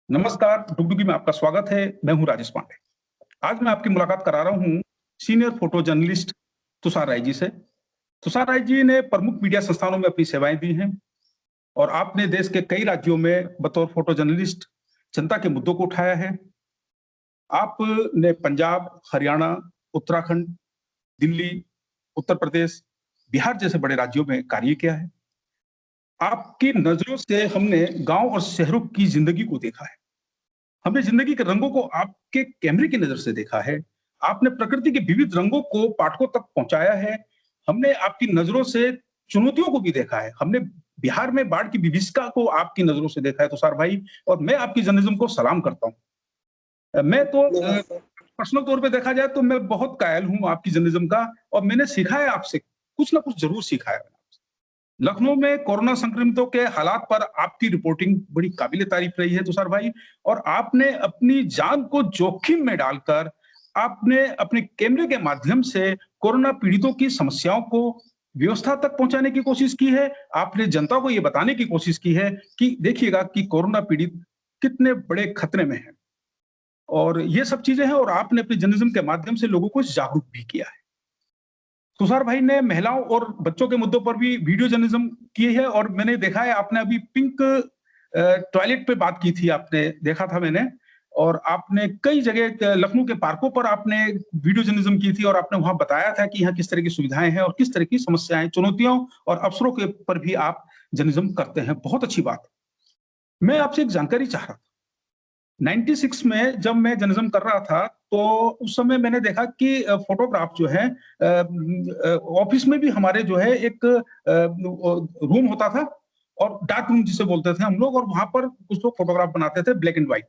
नमस्कार, डुगडुगी में आपका स्वागत है। मैं हूं राजेश पांडे। आज मैं आपकी मुलाकात करा रहा हूं senior photo journalist Tushar Rai ji से। तुषार राय जी ने प्रमुख मीडिया संस्थानों में अपनी सेवाएं दी हैं और आपने देश के कई राज्यों में बतौर फोटो जर्नलिस्ट जनता के मुद्दों को उठाया है। आपने पंजाब, हरियाणा, उत्तराखंड, दिल्ली, उत्तर प्रदेश, बिहार जैसे बड़े राज्यों में कार्य किया है। आपकी नजरों से हमने गांव और शहरों की जिंदगी को देखा है। हमने जिंदगी के रंगों को आपके कैमरे की नजर से देखा है। आपने प्रकृति के विविध रंगों को पाठकों तक पहुंचाया है। हमने आपकी नजरों से चुनौतियों को भी देखा है। हमने बिहार में बाढ़ की विभीषिका को आपकी नजरों से देखा है तुषार भाई, और मैं आपकी जर्नलिज्म को सलाम करता हूँ। मैं तो पर्सनल तौर पे देखा जाए तो मैं बहुत कायल हूँ आपकी जर्नलिज्म का, और मैंने सीखा है आपसे, कुछ ना कुछ जरूर सीखा है। लखनऊ में कोरोना संक्रमितों के हालात पर आपकी रिपोर्टिंग बड़ी काबिले तारीफ रही है तुषार भाई, और आपने अपनी जान को जोखिम में डालकर आपने अपने कैमरे के माध्यम से कोरोना पीड़ितों की समस्याओं को व्यवस्था तक पहुंचाने की कोशिश की है। आपने जनता को यह बताने की कोशिश की है कि देखिएगा कि कोरोना पीड़ित कितने बड़े खतरे में है, और ये सब चीजें हैं, और आपने अपने जर्नलिज्म के माध्यम से लोगों को जागरूक भी किया है। तुषार भाई ने महिलाओं और बच्चों के मुद्दों पर भी वीडियो जर्नलिज्म की है, और मैंने देखा है आपने अभी पिंक टॉयलेट पे बात की थी, आपने देखा था मैंने। और आपने कई जगह लखनऊ के पार्कों पर आपने वीडियो जर्नलिज्म की थी, और आपने वहां बताया था कि यहाँ किस तरह की सुविधाएं हैं और किस तरह की समस्याएं, चुनौतियों और अवसरों के पर भी आप जर्नलिज्म करते हैं। बहुत अच्छी बात। मैं आपसे एक जानकारी चाह रहा था। 96 में जब मैं जर्नलिज्म कर रहा था, तो उस समय मैंने देखा कि फोटोग्राफ जो है ऑफिस में भी हमारे जो है एक रूम होता था, और डार्क रूम जिसे बोलते थे हम लोग, और वहां पर कुछ लोग फोटोग्राफ बनाते थे ब्लैक एंड व्हाइट,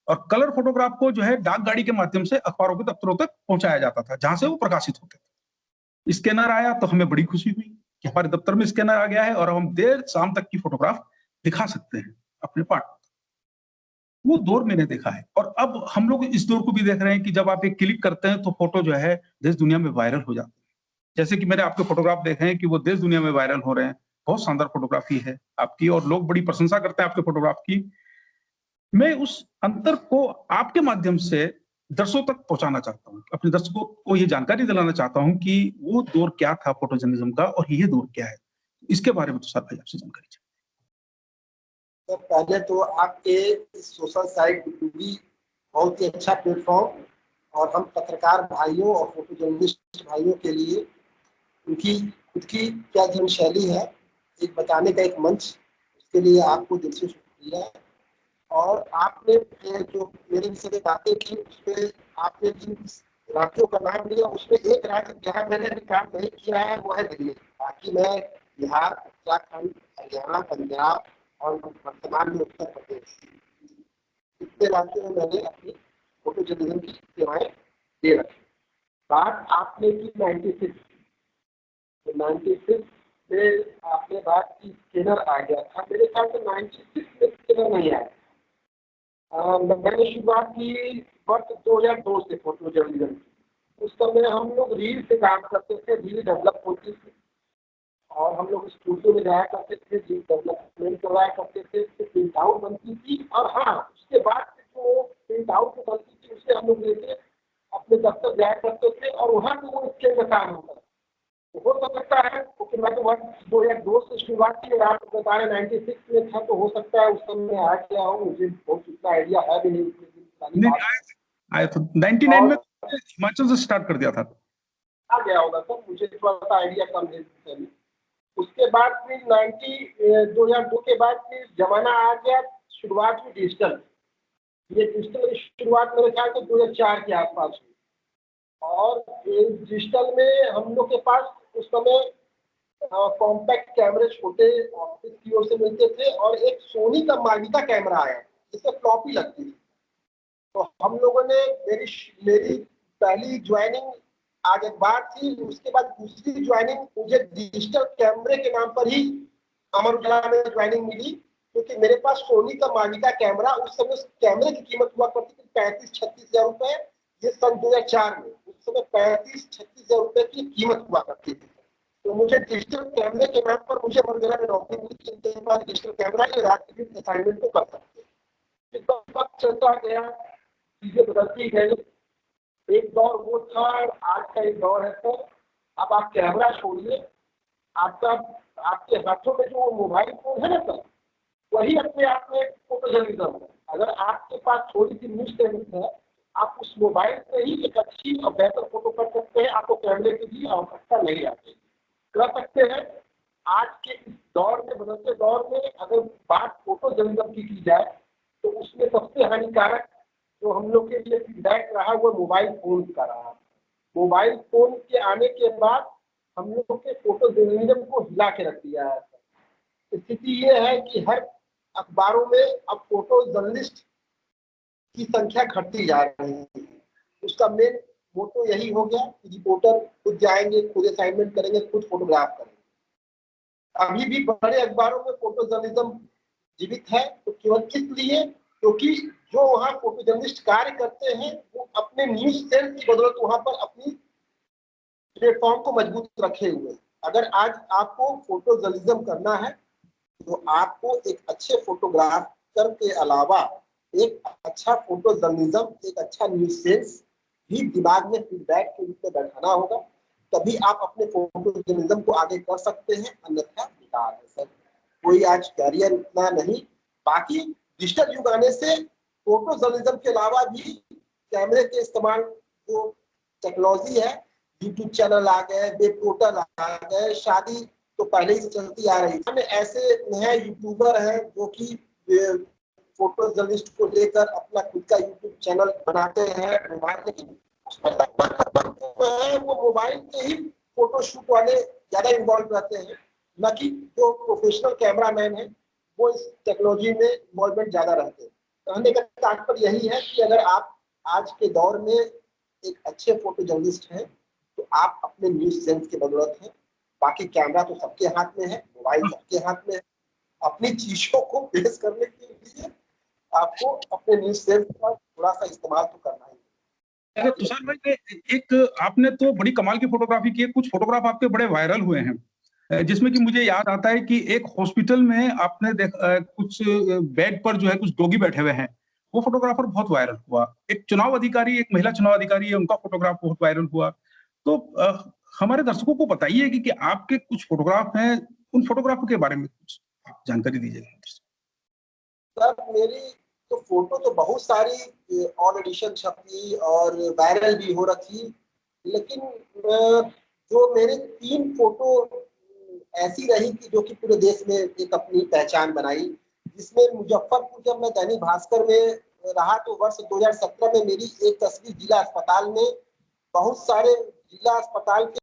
और कलर फोटोग्राफ को जो है डाक गाड़ी के माध्यम से अखबारों के दफ्तरों तक पहुंचाया जाता था, जहां से वो प्रकाशित होते थे। स्कैनर आया तो हमें बड़ी खुशी हुई कि हमारे दफ्तर में स्कैनर आ गया है, और हम देर शाम तक की फोटोग्राफ दिखा सकते हैं अपने पाठ। वो दौर मैंने देखा है, और अब हम लोग इस दौर को भी देख रहे हैं कि जब आप एक क्लिक करते हैं तो फोटो जो है देश दुनिया में वायरल हो जाती है। जैसे कि मैंने आपके फोटोग्राफ देखे हैं कि वो देश दुनिया में वायरल हो रहे हैं। बहुत शानदार फोटोग्राफी है आपकी, और लोग बड़ी प्रशंसा करते हैं आपके फोटोग्राफ की। मैं उस अंतर को आपके माध्यम से दर्शकों तक पहुंचाना चाहता हूँ। अपने दर्शकों को ये जानकारी दिलाना चाहता हूँ कि वो दौर क्या था फोटो जर्नलिज्म का, और ये दौर क्या है। इसके बारे में तुषार भाई आपसे जानकारी चाहिए। तो पहले तो आपके सोशल साइट भी बहुत ही अच्छा प्लेटफॉर्म, और हम पत्रकार भाइयों और फोटो जर्नलिस्ट भाइयों के लिए उनकी खुद की क्या जीवन शैली है एक बताने का एक मंच, उसके लिए आपको दिल से शुक्रिया। और आपने जो मेरे विषय में बातें की उसमें आपने जिन राज्यों का नाम लिया उसमें एक राज्य जहाँ मैंने अभी काम नहीं किया है वो है दिल्ली। बाकी मैं बिहार, उत्तराखंड, हरियाणा, पंजाब और वर्तमान में उत्तर प्रदेश, इतने राज्यों में मैंने अपनी फोटो जर्नलिज्म की सेवाएं दे रखी। बात आपने की 96 में आपने बात की स्कैनर आ गया था। मेरे ख्याल से 96 में स्कैनर नहीं आया। मैंने शुरुआत की वर्ष 2002 से फोटो जर्नलिज्म। उस समय हम लोग रील से काम करते थे, रील डेवलप होती थी, और हम लोग स्टूडियो में जाया करते थे, रील डेवलपमेंट करवाया करते थे, प्रिंट आउट बनती थी, और हाँ उसके बाद जो प्रिंट आउट बनती थी उसे हम लोग लेके अपने दफ्तर जाया करते थे, और वहाँ पे वो स्कैन का काम होता था। हो सकता है क्योंकि मैं तो वर्ष 2002 से शुरुआत की, आप बता रहे 96 में था, तो हो सकता है उस समय आ गया हो, मुझे बहुत इतना आइडिया है भी नहीं। आया था 99 में, हिमाचल से स्टार्ट कर दिया था। आ गया होगा सर, मुझे थोड़ा सा आइडिया कम है। उसके बाद फिर 2002 के बाद फिर जमाना आ गया, शुरुआत हुई डिजिटल। ये डिजिटल की शुरुआत मेरे ख्याल से 2004 के आसपास हुई, और डिजिटल में हम लोग के पास उस समय कॉम्पैक्ट कैमरे छोटे ऑफिस की ओर से मिलते थे, और एक सोनी का माइका कैमरा आया जिससे फ्लॉपी लगती थी। तो हम लोगों ने मेरी पहली ज्वाइनिंग आज अखबार थी, उसके बाद दूसरी ज्वाइनिंग मुझे डिजिटल कैमरे के नाम पर ही अमर उजाला में ज्वाइनिंग मिली, क्योंकि मेरे पास सोनी का माइका कैमरा, उस समय उस कैमरे की कीमत हुआ करती थी 35-36 हजार रुपए। ये सन 2004 में, उस समय 35-36 हजार रुपए की कीमत हुआ करती थी। तो मुझे डिजिटल कैमरे के नाम पर मुझे अमर उजाला में नौकरी मिली कि डिजिटल कैमरा ये रात की असाइनमेंट को कर सकते हैं। वक्त चलता गया, चीजें बदलती गई। एक दौर वो था, आज का एक दौर है सर। अब आप कैमरा छोड़िए, आपका आपके हाथों में जो मोबाइल फोन है ना सर, वही अपने आप में फोटो जर्नलिज्म है। अगर आपके पास थोड़ी सी न्यूज सेंस है, आप उस मोबाइल से ही एक अच्छी और बेहतर फोटो कर सकते हैं। आपको कैमरे की भी आवश्यकता नहीं आती, कर सकते हैं। आज के इस दौर में, बदलते दौर में, अगर बात फोटो जर्नलिज्म की जाए तो उसमें सबसे हानिकारक जो हम लोग के लिए फीडबैक रहा वो मोबाइल फोन का रहा। मोबाइल फोन के आने के बाद हम लोग के फोटो जर्नलिज्म को हिला के रख दिया है। स्थिति ये है कि हर अखबारों में अब फोटो जर्नलिस्ट की संख्या घटती जा रही है। उसका मेन मोटो यही हो गया कि रिपोर्टर खुद जाएंगे, खुद असाइनमेंट करेंगे, खुद फोटोग्राफ करेंगे। अभी भी बड़े अखबारों में फोटो जर्नलिज्म जीवित है, तो केवल किस लिए? क्योंकि जो वहाँ फोटो जर्नलिस्ट कार्य करते हैं वो अपने न्यूज सेंस की बदौलत वहाँ पर अपनी प्लेटफॉर्म को मजबूत रखे हुए। अगर आज आपको फोटो जर्नलिज्म करना है तो आपको एक अच्छे फोटोग्राफर के अलावा एक अच्छा फोटो जर्नलिज्म, एक अच्छा न्यूज सेंस भी दिमाग में फीडबैक के रूप में बैठाना होगा, तभी आप अपने फोटो जर्नलिज्म को आगे कर सकते हैं। अन्यथा बेकार है सर, कोई आज कैरियर उतना नहीं। बाकी डिजिटल युग आने से फोटो जर्नलिज्म के अलावा भी कैमरे के इस्तेमाल, जो टेक्नोलॉजी है, यूट्यूब चैनल आ गए, वेब पोर्टल आ गए, शादी तो पहले ही से चलती आ रही है। ऐसे हैं यूट्यूबर हैं जो कि फोटो जर्नलिस्ट को लेकर अपना खुद का यूट्यूब चैनल बनाते हैं, लेकिन उसमें वो मोबाइल के ही फोटो शूट वाले ज्यादा इन्वॉल्व रहते हैं, न कि जो प्रोफेशनल कैमरामैन है वो इस टेक्नोलॉजी में इन्वॉल्वमेंट ज्यादा रहते हैं। कहने का तात्पर्य यही है कि अगर आप आज के दौर में एक अच्छे फोटो जर्नलिस्ट हैं तो आप अपने न्यूज सेंस की बदौलत है। बाकी कैमरा तो सबके हाथ में है, मोबाइल सबके हाथ में है। अपनी चीजों को पेश करने के लिए आपको अपने न्यूज सेंस का थोड़ा सा इस्तेमाल तो करना ही है। अरे तुषार भाई ने एक आपने तो बड़ी कमाल की फोटोग्राफी की है, कुछ फोटोग्राफ आपके बड़े वायरल हुए हैं, जिसमें कि मुझे याद आता है कि एक हॉस्पिटल में आपने कुछ बेड पर जो है कुछ डॉगी बैठे हुए हैं, वो फोटोग्राफर बहुत वायरल हुआ। एक चुनाव अधिकारी, एक महिला चुनाव अधिकारी है, उनका फोटोग्राफ बहुत वायरल हुआ। तो हमारे दर्शकों को बताइए कि आपके कुछ फोटोग्राफ हैं, उन फोटोग्राफ के बारे में कुछ आप जानकारी दीजिए। सर मेरी तो फोटो तो बहुत सारी ऑन एडिशन छपी और वायरल भी हो रखी, लेकिन जो मेरे 3 फोटो ऐसी रही कि जो कि पूरे देश में एक अपनी पहचान बनाई। जिसमें मुजफ्फरपुर, जब मैं दैनिक भास्कर में रहा तो वर्ष 2017 में मेरी एक तस्वीर जिला अस्पताल में, बहुत सारे जिला अस्पताल के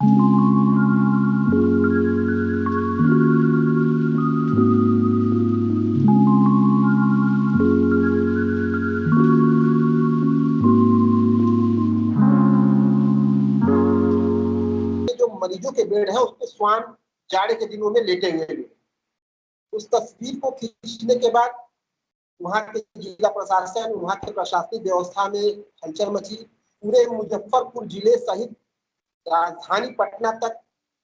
जो मरीजों के बेड है उसके स्वान जाड़े के दिनों में लेटे हुए हैं। उस तस्वीर को खींचने के बाद वहाँ के जिला प्रशासन, वहाँ के प्रशासनिक व्यवस्था में हलचल मची। पूरे मुजफ्फरपुर जिले सहित राजधानी पटना तक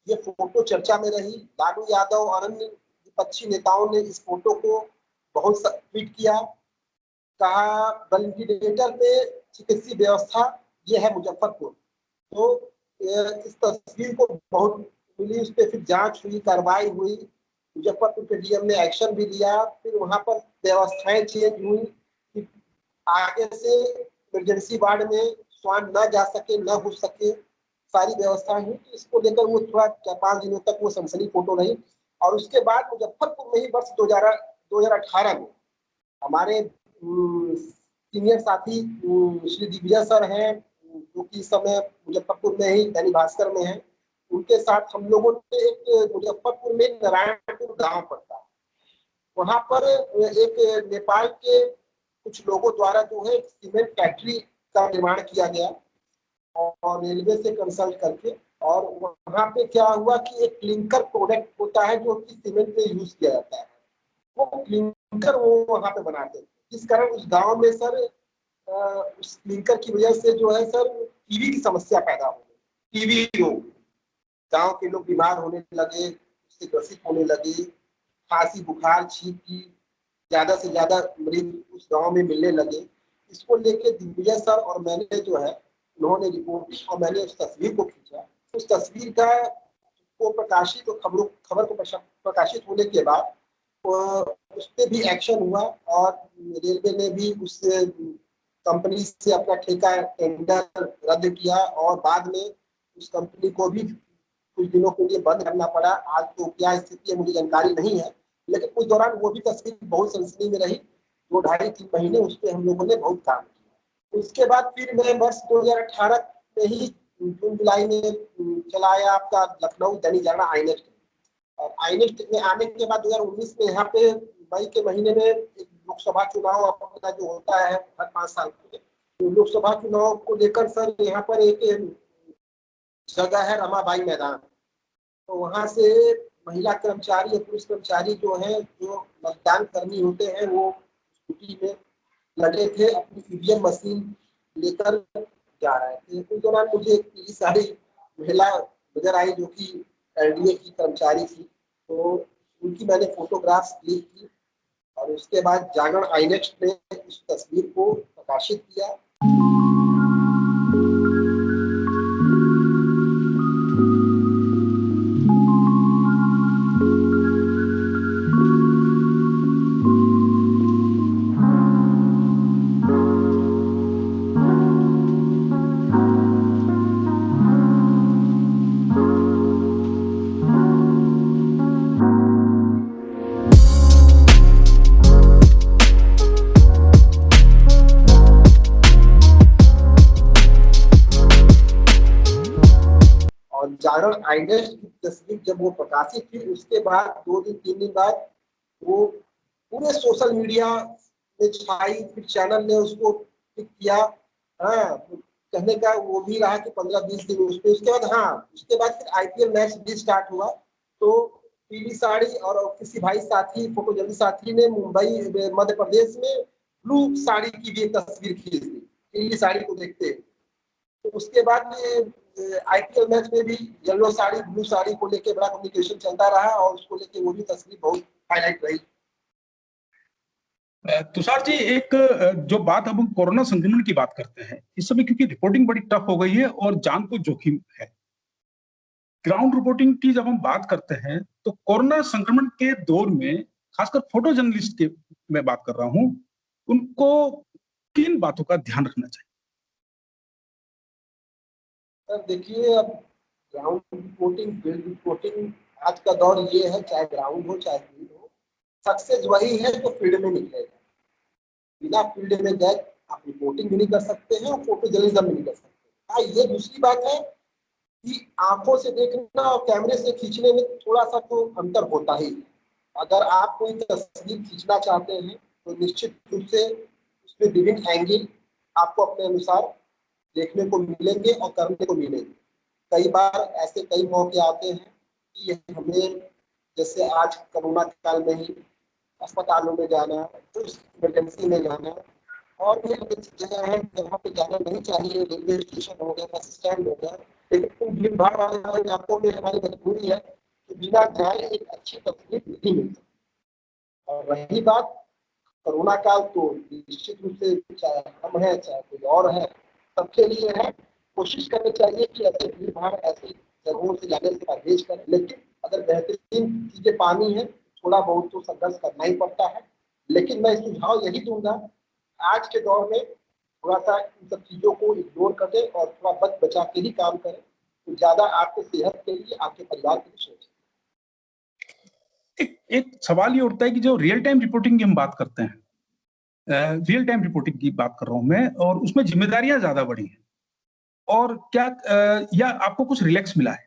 ये फोटो चर्चा में रही। लालू यादव और अन्य विपक्षी नेताओं ने इस फोटो को बहुत ट्वीट किया, कहा वेंटिलेटर पे चिकित्सीय व्यवस्था ये है मुजफ्फरपुर। तो इस तस्वीर को बहुत मिली, उस पर फिर जांच हुई, कार्रवाई हुई, मुजफ्फरपुर के डीएम ने एक्शन भी लिया। फिर वहां पर व्यवस्थाएं चेंज हुई कि आगे से इमरजेंसी वार्ड में स्वान न जा सके, न घुस सके, सारी व्यवस्थाएं हुई। इसको लेकर वो थोड़ा 4-5 दिनों तक वो सनसनी फोटो रही। और उसके बाद मुजफ्फरपुर में ही वर्ष 2018 में हमारे सीनियर साथी श्री दिग्विजय सर हैं, जो कि इस समय मुजफ्फरपुर में ही दैनिक भास्कर में है। उनके साथ हम लोगों ने एक मुजफ्फरपुर में नारायणपुर गांव पड़ता है, वहां पर एक नेपाल के कुछ लोगों द्वारा जो है सीमेंट फैक्ट्री का निर्माण किया गया और रेलवे से कंसल्ट करके। और वहां पे क्या हुआ कि एक क्लिंकर प्रोडक्ट होता है जो कि सीमेंट में यूज किया जाता है, वो क्लिंकर वो वहां पे बनाते हैं। जिस कारण उस गांव में सर उस क्लिंकर की वजह से जो है सर टीबी की समस्या पैदा हो गई। टीबी रोग, गांव के लोग बीमार होने लगे, उससे ग्रसित होने लगे, खांसी, बुखार, छींक की ज्यादा से ज्यादा मरीज उस गांव में मिलने लगे। इसको लेके दिग्विजय सर और मैंने जो है उन्होंने रिपोर्ट की और मैंने उस तस्वीर को खींचा। उस तस्वीर का को प्रकाशित खबर को प्रकाशित होने के बाद उस पर भी एक्शन हुआ और रेलवे ने भी उस कंपनी से अपना ठेका टेंडर रद्द किया और बाद में उस कंपनी को भी कुछ दिनों के लिए बंद करना पड़ा। आज तो क्या स्थिति है मुझे जानकारी नहीं है, लेकिन उस दौरान वो भी तस्वीर बहुत सनसनी में रही। 2-2.5-3 महीने उस पर हम लोगों ने बहुत काम किया। उसके बाद फिर मैं वर्ष 2018 में ही जून जुलाई में चला आया आपका लखनऊ दैनिक जागरण आईनेक्स्ट। और आईनेक्स्ट में आने के बाद 2019 में यहाँ पे मई के महीने में एक लोकसभा चुनाव अपना जो होता है हर 5 साल के, तो लोकसभा चुनाव को लेकर सर यहाँ पर एक जगह है रमाबाई मैदान, तो वहाँ से महिला कर्मचारी और पुरुष कर्मचारी जो है जो मतदान कर्मी होते हैं वो स्कूटी में लगे थे, अपनी ईवीएम मशीन लेकर जा रहे थे। उस दौरान मुझे एक सारी महिला नजर आई जो कि एलडीए की कर्मचारी थी, तो उनकी मैंने फोटोग्राफ्स क्लिक की और उसके बाद जागरण आईनेक्स्ट ने इस तस्वीर को प्रकाशित किया। जागरण आईनेक्स्ट की तस्वीर जब वो प्रकाशित थी उसके बाद 2 दिन 3 दिन बाद वो पूरे सोशल मीडिया में छाई, फिर चैनल ने उसको पिक किया। हाँ, कहने का वो भी रहा कि 15-20 दिन उस पर। उसके बाद उसके बाद फिर आईपीएल मैच भी स्टार्ट हुआ, तो पीली साड़ी और किसी भाई साथी फोटो जर्नलिस्ट साथी ने मुंबई मध्य प्रदेश में ब्लू साड़ी की भी एक तस्वीर खींच दी पीली साड़ी को देखते। तो उसके बाद आईपीएल मैच में भी येलो साड़ी ब्लू साड़ी को लेके बड़ा कम्युनिकेशन चलता रहा और उसको लेके वो भी तस्वीर बहुत हाईलाइट रही। तुषार जी, एक जो बात अब हम कोरोना संक्रमण की बात करते हैं इस समय, क्योंकि रिपोर्टिंग बड़ी टफ हो गई है और जान को जोखिम है। ग्राउंड रिपोर्टिंग की जब हम बात करते हैं तो कोरोना संक्रमण के दौर में खासकर फोटो जर्नलिस्ट के मैं बात कर रहा हूं, उनको किन बातों का ध्यान रखना चाहिए? सर देखिए, अब ग्राउंड रिपोर्टिंग फील्ड रिपोर्टिंग आज का दौर ये है, चाहे ग्राउंड हो चाहे फील्ड हो, सक्सेस वही है जो फील्ड में निकलेगा। बिना फील्ड में गए आप रिपोर्टिंग भी नहीं कर सकते हैं और फोटो जर्नलिज्म भी नहीं कर सकते। हाँ, ये दूसरी बात है कि आंखों से देखना और कैमरे से खींचने में थोड़ा सा तो अंतर होता ही है। अगर आप कोई तस्वीर खींचना चाहते हैं तो निश्चित रूप से उसमें विभिन्न एंगल आपको अपने अनुसार देखने को मिलेंगे और करने को मिलेंगे। कई बार ऐसे कई मौके आते हैं कि हमें, जैसे आज कोरोना काल में ही अस्पतालों में जाना, तो इमरजेंसी में जाना, और भी जगह है जहाँ पे जाना नहीं चाहिए, रेलवे स्टेशन हो गया, बस स्टैंड हो गया, लेकिन भीड़ भाड़ वाले इलाकों में हमारी मजबूरी है कि बिना जाए एक अच्छी तस्वीर नहीं मिलती। और रही बात कोरोना काल, तो निश्चित रूप से चाहे हम है चाहे कोई और है, सबके लिए है। कोशिश करनी चाहिए कि ऐसे भीड़ भाड़ ऐसी जगहों से जाने से परहेज करें, लेकिन अगर बेहतरीन चीजें पानी है थोड़ा बहुत तो संघर्ष करना ही पड़ता है। लेकिन मैं सुझाव यही दूंगा, आज के दौर में थोड़ा सा इन सब चीजों को इग्नोर करें और थोड़ा बच बचा के ही काम करें, तो ज्यादा आपके सेहत के लिए, आपके परिवार के लिए सोचें। एक सवाल ये उठता है कि जो रियल टाइम रिपोर्टिंग की हम बात करते हैं, रियल टाइम रिपोर्टिंग की बात कर रहा हूं मैं, और उसमें जिम्मेदारियां ज्यादा बढ़ी हैं, और क्या या आपको कुछ रिलैक्स मिला है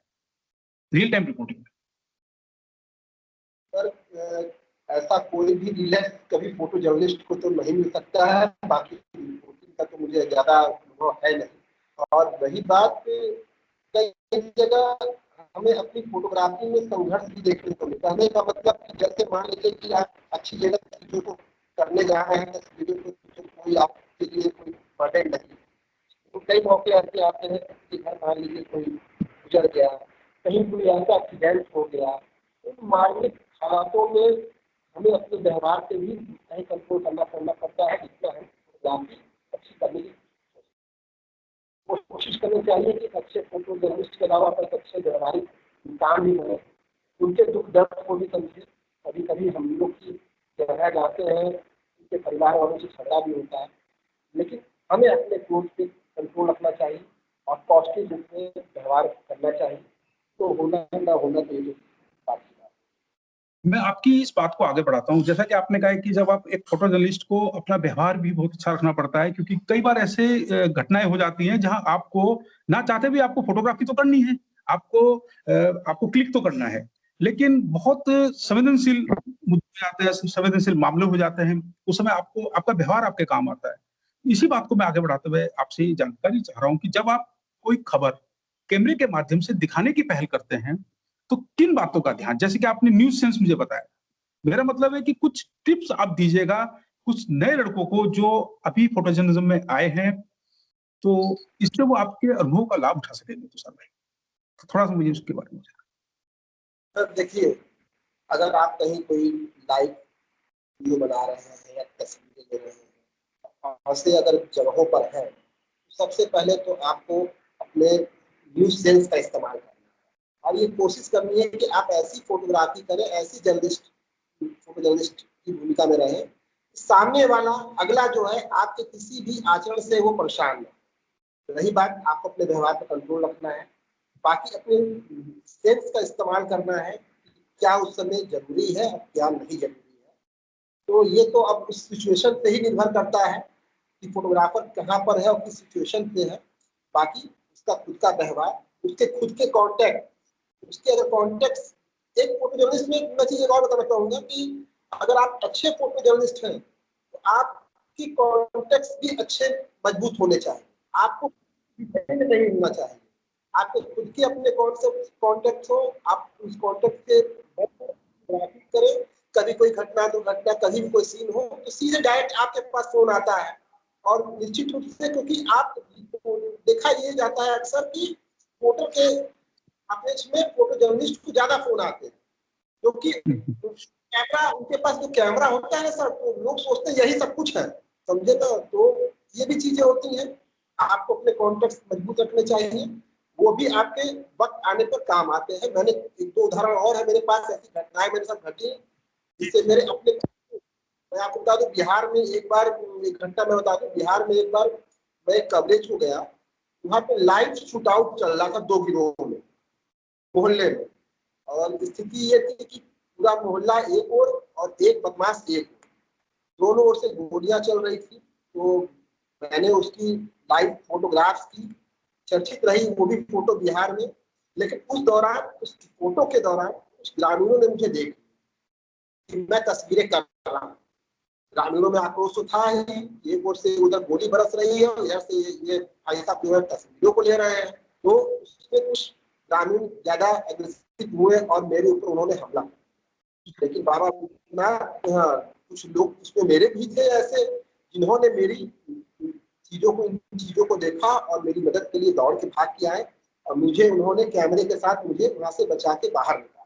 रियल टाइम रिपोर्टिंग में? सर ऐसा कोई भी रिलैक्स कभी फोटो जर्नलिस्ट को तो नहीं मिल सकता है, बाकी रिपोर्टिंग का तो मुझे ज्यादा अनुभव है नहीं। और रही बात, कई जगह हमें अपनी फोटोग्राफी में संघर्ष भी देखने को मिलता है। कहने का मतलब कि जैसे मान लीजिए कि आप अच्छी जगह चीजों को करने जा रहे हैं, तस्वीरों को कोई आपके लिए कोई बर्डन नहीं, तो कई मौके ऐसे आते हैं कि घर मान लीजिए कोई गुजर गया, कहीं कोई ऐसा एक्सीडेंट हो गया, तो मार्मिक हालातों में हमें अपने व्यवहार पे भी नहीं कंट्रोल करना पड़ता है, जितना हम फोटोग्राफी अच्छी करने की कोशिश करनी चाहिए कि अच्छे फोटो जर्नलिस्ट के अलावा पर अच्छे व्यवहारिक काम भी करें, उनके दुख दर्द को भी समझे। कभी कभी हम लोग की जगह जाते हैं, उनके परिवार वालों से झगड़ा भी होता है, लेकिन हमें अपने क्रोध पे कंट्रोल रखना चाहिए और पॉजिटिव रूप में व्यवहार करना चाहिए। तो होना ना होना तो ये बात की बात। मैं आपकी इस बात को आगे बढ़ाता हूँ। जैसा कि आपने कहा है कि जब आप एक फोटो जर्नलिस्ट को अपना व्यवहार भी बहुत अच्छा रखना पड़ता है, क्योंकि कई बार ऐसे घटनाएं हो जाती हैं जहां आपको ना चाहते भी आपको फोटोग्राफी तो करनी है, आपको क्लिक तो करना है, लेकिन बहुत संवेदनशील मुद्दे आते हैं, संवेदनशील मामले हो जाते हैं, उस समय आपको आपका व्यवहार आपके काम आता है। इसी बात को मैं आगे बढ़ाते हुए आपसे ये जानकारी चाह रहा हूँ कि जब आप कोई खबर कैमरे के माध्यम से दिखाने की पहल करते हैं, तो किन बातों का ध्यान, जैसे कि आपने न्यूज़ सेंस मुझे बताया, मेरा मतलब है कि कुछ टिप्स आप दीजिएगा कुछ नए लड़कों को जो अभी फोटो जर्नलिज्म में आए हैं, तो इससे वो आपके अनुभव का लाभ उठा सकेंगे तुषार भाई। तो थोड़ा-सा मुझे उसके बारे में सर देखिए, अगर आप कहीं कोई लाइव वीडियो बना रहे हैं या तस्वीरें ले रहे हैं, ऐसे अगर जगहों पर हैं, तो सबसे पहले तो आपको अपने न्यूज़ सेंस का इस्तेमाल करना है और ये कोशिश करनी है कि आप ऐसी फ़ोटोग्राफ़ी करें, ऐसी फोटो जर्नलिस्ट की भूमिका में रहें, सामने वाला अगला जो है आपके किसी भी आचरण से वो परेशान ना। रही बात, आपको अपने व्यवहार पर कंट्रोल रखना है, बाकी अपने सेंस का इस्तेमाल करना है, क्या उस समय ज़रूरी है और क्या नहीं ज़रूरी है। तो ये तो अब उस सिचुएशन पे ही निर्भर करता है कि फ़ोटोग्राफ़र कहाँ पर है और किस सिचुएशन पे है। बाकी उसका खुद का व्यवहार, उसके खुद के कॉन्टैक्ट, उसके अगर कॉन्टैक्ट्स एक फ़ोटो जर्नलिस्ट में मैं चीज़ एक और बताना चाहूँगा कि अगर आप अच्छे फ़ोटो जर्नलिस्ट हैं, तो आपकी कॉन्टैक्ट्स भी अच्छे मज़बूत होने चाहिए। आपको डिपेंड नहीं होना चाहिए। आपके खुद के अपने कॉन्टैक्ट्स हो, आप उस कॉन्टैक्ट से ग्राफिक करें, कभी कोई घटना दुर्घटना कहीं भी कोई सीन हो तो सीधे डायरेक्ट आपके पास फ़ोन आता है और निश्चित रूप से क्योंकि आप देखा ये जाता है अक्सर कि फोटो के अपेक्ष में फोटो जर्नलिस्ट को ज़्यादा फ़ोन आते हैं, क्योंकि कैमरा उनके पास जो कैमरा होता है सर, तो लोग सोचते हैं यही सब कुछ है, समझे ना? तो ये भी चीज़ें होती हैं। आपको अपने कॉन्टैक्ट्स मजबूत रखने चाहिए, वो भी आपके वक़्त आने पर काम आते हैं। मैंने 1-2 उदाहरण और है मेरे पास, ऐसी घटनाएँ मेरे साथ घटी, जिससे मेरे अपने मैं आपको बता दूँ बिहार में एक बार एक घटना मैं बता दूँ, बिहार में एक बार मैं कवरेज को गया, वहाँ पे लाइव शूट आउट चल रहा था 2 गिरोहों में, मोहल्ले में। और स्थिति ये थी कि पूरा मोहल्ला एक ओर और एक बदमाश एक ओर, दोनों ओर से गोलियां चल रही थी। तो मैंने उसकी लाइव फोटोग्राफ्स की, चर्चित रही वो भी फोटो बिहार में। लेकिन उस दौरान उस फोटो के दौरान कुछ ग्रामीणों ने मुझे देख कि मैं तस्वीरें कर रहा हूँ। ग्रामीणों में आक्रोश तो था ही, एक ओर से उधर गोली बरस रही है और इधर से ये भाई साहब जो है तस्वीरों को ले रहे हैं। तो उसमें कुछ ग्रामीण ज्यादा एग्रेसिव हुए और मेरे ऊपर उन्होंने हमला किया। लेकिन बाबा ना, कुछ लोग उसमें मेरे भी थे ऐसे, जिन्होंने मेरी इन चीजों को देखा और मेरी मदद के लिए दौड़ के भाग के आए और मुझे उन्होंने कैमरे के साथ मुझे वहां से बचा के बाहर निकाला।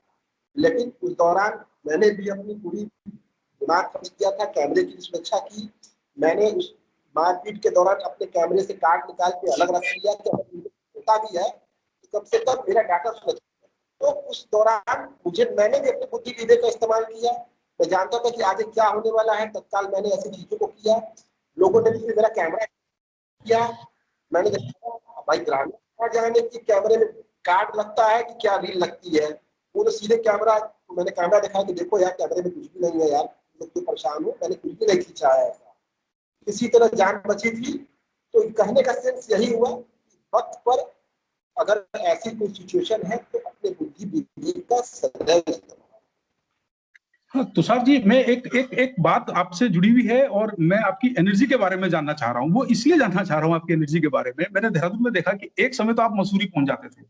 लेकिन उस दौरान मैंने भी अपनी पूरी दिमाग खर्च किया था, कैमरे की सुरक्षा की। मैंने उस मारपीट के दौरान अपने कैमरे से कार्ड निकाल के अलग रख लिया कि अगर होता भी है तो कम से कम मेरा डाटा सुरक्षित है। तो उस दौरान मैंने भी अपनी बुद्धि विवेक का इस्तेमाल किया। मैं जानता था कि आगे क्या होने वाला है, तत्काल मैंने ऐसी चीजों को किया। लोगों ने भी फिर मेरा कैमरा किया। मैंने देखा भाई ग्रामीण क्या जाने कि कैमरे में कार्ड लगता है कि क्या रील लगती है। वो तो सीधे कैमरा, मैंने कैमरा दिखाया कि देखो यार कैमरे में कुछ भी नहीं है यार, लोग तो परेशान हो, मैंने कुछ भी नहीं खींचा है ऐसा। किसी तरह जान बची थी। तो कहने का सेंस यही हुआ कि वक्त पर अगर ऐसी कोई सिचुएशन है तो अपने बुद्धि विवेक का सदैव इस्तेमाल। हाँ, तुषार जी, मैं एक बात आपसे जुड़ी हुई है और मैं आपकी एनर्जी के बारे में जानना चाह रहा हूँ। वो इसलिए जानना चाह रहा हूँ आपकी एनर्जी के बारे में, मैंने देहरादून में देखा कि एक समय तो आप मसूरी पहुंच जाते थे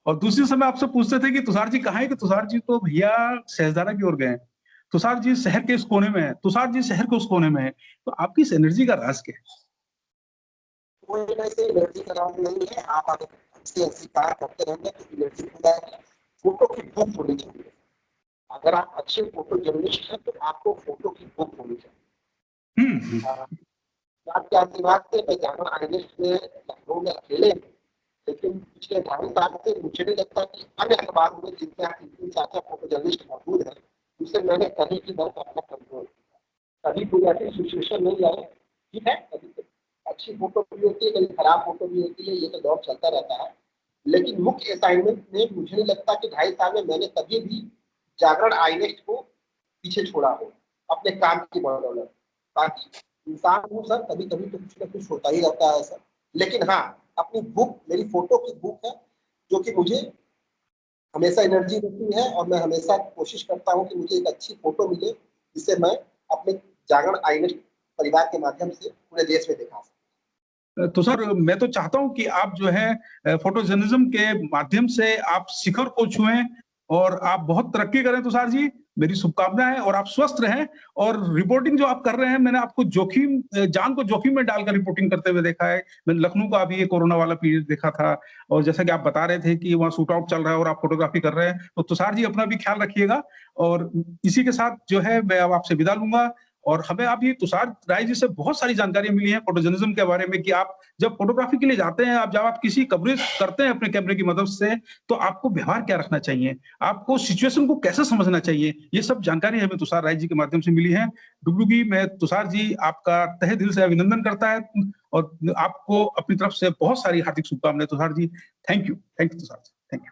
और दूसरे समय आपसे पूछते थे कि तुषार जी कहाँ है, कि तुषार जी तो भैया सहजदारा की ओर गए हैं, तुषार जी शहर के इस कोने में है, तुषार जी शहर के उस कोने में है। तो आपकी इस एनर्जी का राज क्या है? कोई ऐसे एनर्जी का राउंड नहीं है। आप अगर अच्छी अच्छी कार्य करते रहेंगे तो एनर्जी हो जाएगी। फोटो की भूख होनी चाहिए। अगर आप अच्छे फोटो जर्नलिस्ट हैं तो आपको फोटो की बुक होनी चाहिए। आपके आशीर्वाद से मैं जामा आइलेट्स में लखनऊ में अकेले हूँ, लेकिन पिछले 2.5 साल से मुझे नहीं लगता कि अन्य अखबारों में जिनके यहाँ 3-4 फोटो जर्नलिस्ट मौजूद है उसे मैंने कभी की बात अपना कंट्रोल, कभी कोई ऐसी सिचुएशन नहीं आई। ठीक है, कभी अच्छी फोटो भी होती है, कभी खराब फोटो भी होती है, ये तो दौर चलता रहता है। लेकिन मुख्य असाइनमेंट में मुझे नहीं लगता कि 2.5 साल में मैंने कभी भी जागरण आईनेक्ट को पीछे छोड़ा हो अपने काम की बदौलत। बाकी इंसान हूँ सर, कभी कभी तो कुछ ना कुछ होता ही रहता है सर। लेकिन हाँ, अपनी बुक मेरी फोटो की बुक है जो कि मुझे हमेशा एनर्जी देती है, और मैं हमेशा कोशिश करता हूँ कि मुझे एक अच्छी फोटो मिले जिससे मैं अपने जागरण आईनेक्ट परिवार के माध्यम से पूरे देश में दिखा सकूं। तो सर मैं तो चाहता हूं कि आप जो है फोटो जर्नलिज्म के माध्यम से आप शिखर को छुएं और आप बहुत तरक्की करें तुषार जी। मेरी शुभकामनाएं, और आप स्वस्थ रहें। और रिपोर्टिंग जो आप कर रहे हैं, मैंने आपको जान को जोखिम में डालकर रिपोर्टिंग करते हुए देखा है। मैंने लखनऊ का अभी ये कोरोना वाला पीरियड देखा था, और जैसा कि आप बता रहे थे कि वहाँ शूट आउट चल रहा है और आप फोटोग्राफी कर रहे हैं, तो तुषार जी अपना भी ख्याल रखिएगा। और इसी के साथ जो है मैं अब आपसे विदा लूंगा। और हमें अभी तुषार राय जी से बहुत सारी जानकारियां मिली हैं फोटो जर्नलिज्म के बारे में, कि आप जब फोटोग्राफी के लिए जाते हैं, जब आप किसी कवरेज करते हैं अपने कैमरे की मदद से, तो आपको व्यवहार क्या रखना चाहिए, आपको सिचुएशन को कैसे समझना चाहिए, ये सब जानकारी हमें तुषार राय जी के माध्यम से मिली है। डुगडुगी में तुषार जी आपका तहे दिल से अभिनंदन करता है, और आपको अपनी तरफ से बहुत सारी हार्दिक शुभकामनाएं Tushar ji. Thank you Tushar ji, thank you.